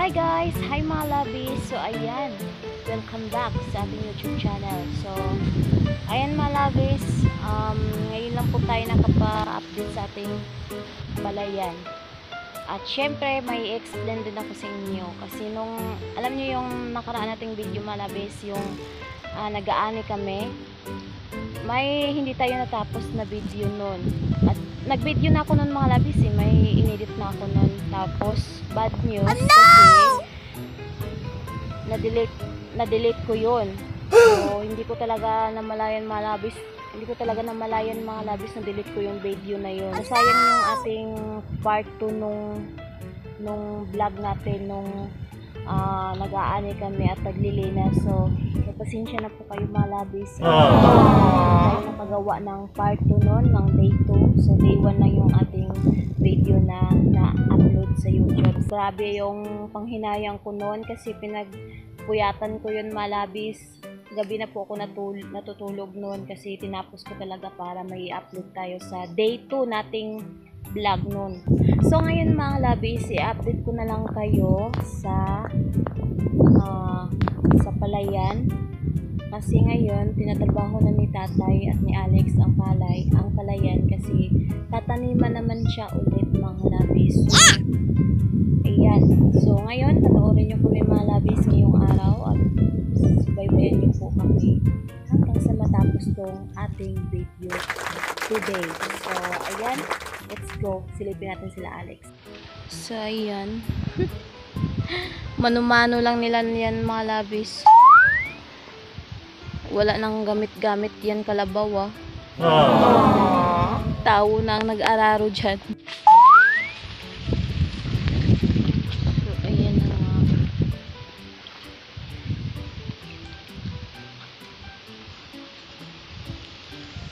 Hi guys! Hi mga labis! So ayan, welcome back sa ating YouTube channel. So ayan mga labis, ngayon lang po tayo nakapa-update sa ating palayan. At syempre may explain din ako sa inyo kasi nung, alam nyo yung nakaraan nating video mga labis, yung nag-aani kami, may hindi tayo natapos na video nun. At nag-video na ako nun mga labis may inedit na ako nun. Tapos bad news kasi na-delete ko yun. So hindi ko talaga namalayan mga labis, na-delete ko yung video na yun. Nasayang yung ating part 2 nung vlog natin nung nag-aani kami at naglilinas. So pasensya na po kayo mga labis. Tayo nakagawa ng part 2 nun, ng day 2. So day 1 na yung ating video na upload sa YouTube. Grabe yung panghinayang ko nun kasi pinagpuyatan ko yun mga labis. Gabi na po ako natutulog noon kasi tinapos ko talaga para may upload tayo sa day 2 nating vlog noon. So ngayon mga labis, i-update ko na lang kayo sa palayan kasi ngayon tinatrabaho na ni tatay at ni Alex ang palayan kasi tataniman naman siya ulit mga labis. So, ayan. So ngayon panoorin nyo kami mga labis ngayong araw at subaybayan nyo po kami hanggang sa matapos tong ating video today. So ayan, let's go. Silipin natin sila Alex. So ayan. Mano-mano lang nila yan mga labis. Wala nang gamit-gamit yan kalabaw Tao na ang nag-araro dyan. So ayan na nga.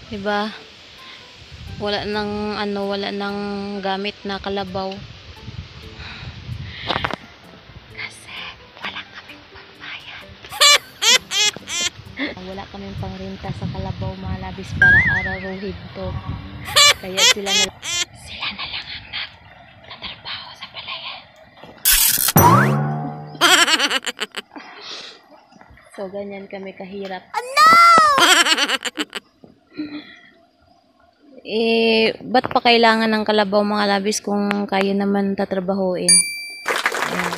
Diba? Wala nang gamit na kalabaw. Wala kaming pangrenta sa kalabaw mga labis para araruhin to. Kaya sila na lang ang nagtatrabaho sa palayan. So ganyan kami kahirap. Oh no! Ba't pa kailangan ng kalabaw mga labis kung kaya naman tatrabahuin? Ayan.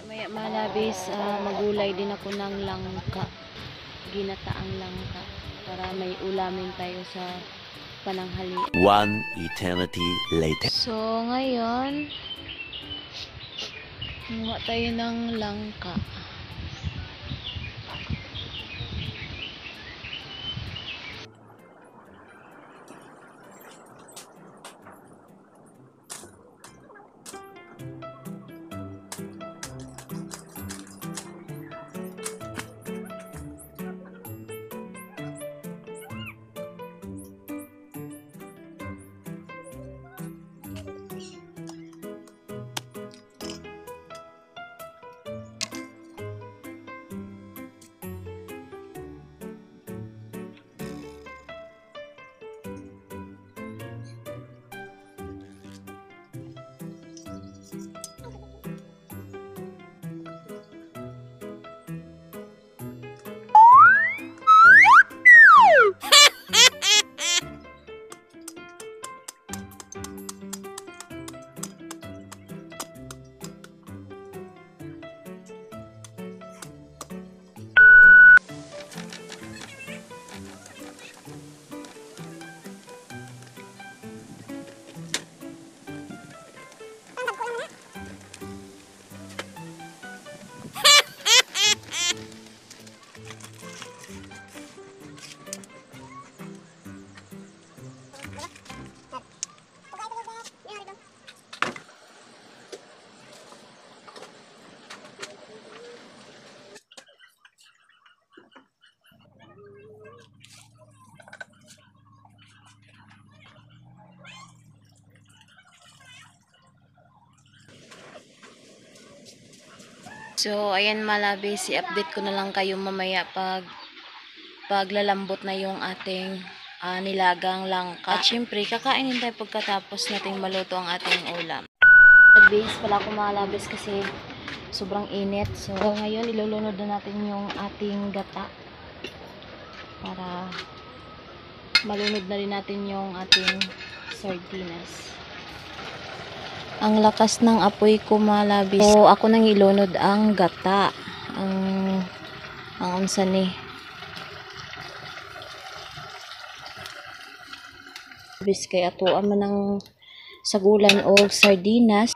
Maya mga labis, magulay din ako ng langka, ginataang langka para may ulamin tayo sa pananghali. One eternity later. So ngayon kumuha tayo ng langka. So, ayan malabis, i-update ko na lang kayo mamaya paglalambot na yung ating nilagang langka. At syempre, kakainin tayo pagkatapos nating maluto ang ating ulam. Nag-base pala ako malabis kasi sobrang init. So, ngayon ilulunod na natin yung ating gata para malunod na rin natin yung ating sardinas. Ang lakas ng apoy ko malabis. So, ako nang ilunod ang gata. Ang unsa ni. Bis kay atuan man ng sagulan o sardinas.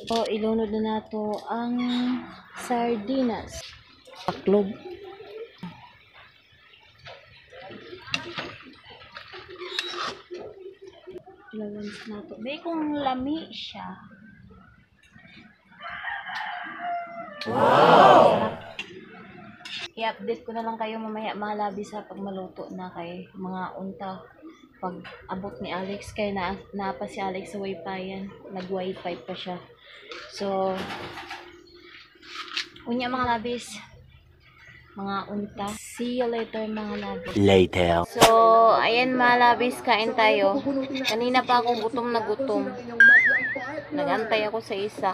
So, ilunod na nato ang sardinas. Paklog. Lalans na to. Bay kung lami siya. Wow! I-update ko na lang kayo mamaya malabi sa pag maluto na kay mga unta. Pag abot ni Alex, kaya napa si Alex sa wifi-yan. Nag-wifi pa siya. So, unya mga labis. Mga unta. See you later mga labis. Later. So, ayan mga labis, kain tayo. Kanina pa ako gutom na gutom. Nagantay ako sa isa.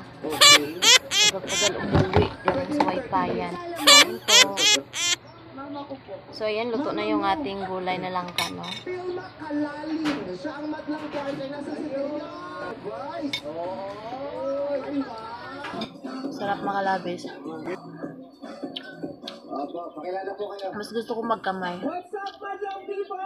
Tagal umuwi. Diyan sa wifi-yan. Kain po. So, ayan, luto na yung ating gulay na langka, no? Sarap makalabis. Mas gusto ko magkamay. What's up, madlang people?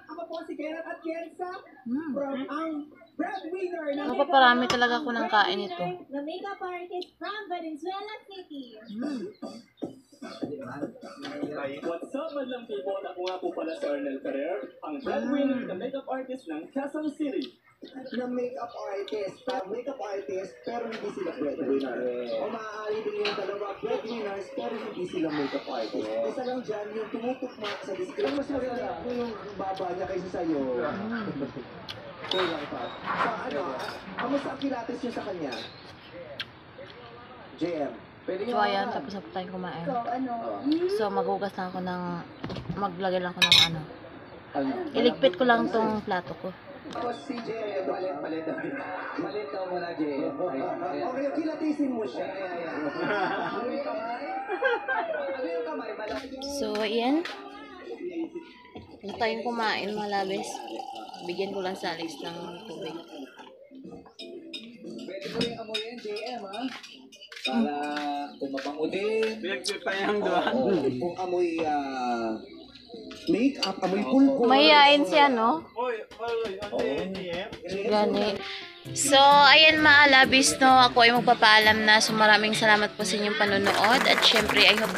Ako po si Kenneth at Kenza from ang breadwinner na Mapaparami talaga ako ng kain ito. The makeup artist from Valenzuela City. What's up, madlang people? Ako nga po pala si Arnel Ferrer, ang breadwinner na makeup artist ng Quezon City. Na makeup artist, pero hindi sila breadwinner. O maaari din yung dalawa breadwinners, pero hindi sila makeup artist. Isa lang dyan, yung tumutugma sa description. Mas maganda ko yung baba niya kaysa sa'yo. Okay lang pa. So ano, kamusta ang kilatis niyo sa kanya? JM. So, ayan, tapos tayo kumain. So, ano? So, maghugas na ako ng, maglagay lang ako ng ano. Iligpit ko lang tong plato ko. Tapos si JM, malit daw muna JM. Okay, kilatisin mo siya. Ano yung kamay? So, ayan. Ano tayong kumain, malabis. Bigyan ko lang sa Alex ng tubig. Pwede mo yung amoyin, JM, ha? Para kumabango din. Pinagpipayang doon. Kung amoy make-up, amoy pulpo. Mahihain siya, no? Gani. So, ayan mga labis, no? Ako ay magpapaalam na. So, maraming salamat po sa inyong panonood. At syempre, I hope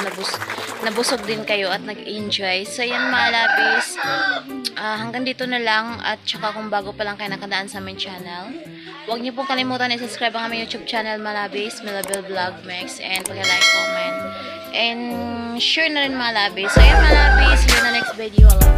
nabusog din kayo at nag-enjoy. So, ayan mga labis. Hanggang dito na lang. At saka kung bago pa lang kayo nakadaan sa aming channel, huwag niyo pong kalimutan i-subscribe ang aming YouTube channel, Malabis, Melabel Vlogmax, and pag-like, comment, and share na rin mga labis. So, ayan mga labis. See you in the next video.